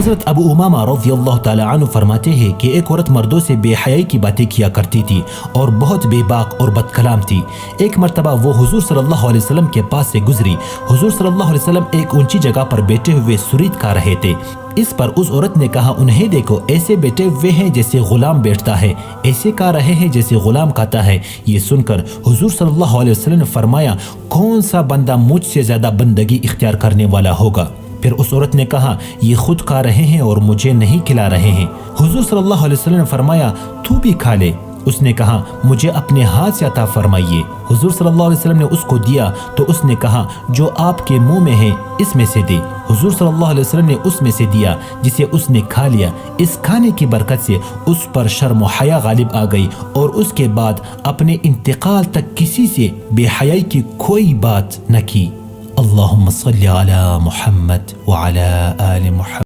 हज़रत अबू उमामा रज़ियल्लाहु ताला अन्हु फरमाते हैं कि एक औरत मर्दों से बेहयाई की बातें किया करती थी और बहुत बेबाक और बदकलाम थी। एक मरतबा वो हुजूर सल्लल्लाहु अलैहि वसल्लम के पास से गुजरी। हुजूर सल्लल्लाहु अलैहि वसल्लम एक ऊंची जगह पर बैठे हुए सुरीद गा रहे थे। इस पर उस औरत ने कहा, उन्हें देखो, ऐसे बैठे हुए हैं जैसे गुलाम बैठता है, ऐसे गा रहे हैं जैसे गुलाम गाता है। ये सुनकर हुजूर सल्लल्लाहु अलैहि वसल्लम ने फरमाया, कौन सा बंदा मुझसे ज्यादा बंदगी इख्तियार करने वाला होगा। फिर उस औरत ने कहा, ये खुद खा रहे हैं और मुझे नहीं खिला रहे हैं। हुजूर सल्लल्लाहु अलैहि वसल्लम ने फरमाया, तू भी खा ले। उसने कहा, मुझे अपने हाथ से अता फरमाइए। हुजूर सल्लल्लाहु अलैहि वसल्लम ने उसको दिया तो उसने कहा, जो आपके मुंह में है इसमें से दे। हुजूर सल्लल्लाहु अलैहि वसल्लम ने उसमें से दिया जिसे उसने खा लिया। इस खाने की बरकत से उस पर शर्म व हया गालिब आ गई और उसके बाद अपने इंतकाल तक किसी से बेहयाई की कोई बात न की। अल्लाहुम्मा सल्ली अला मुहम्मद व अला आलि मुहम्मद।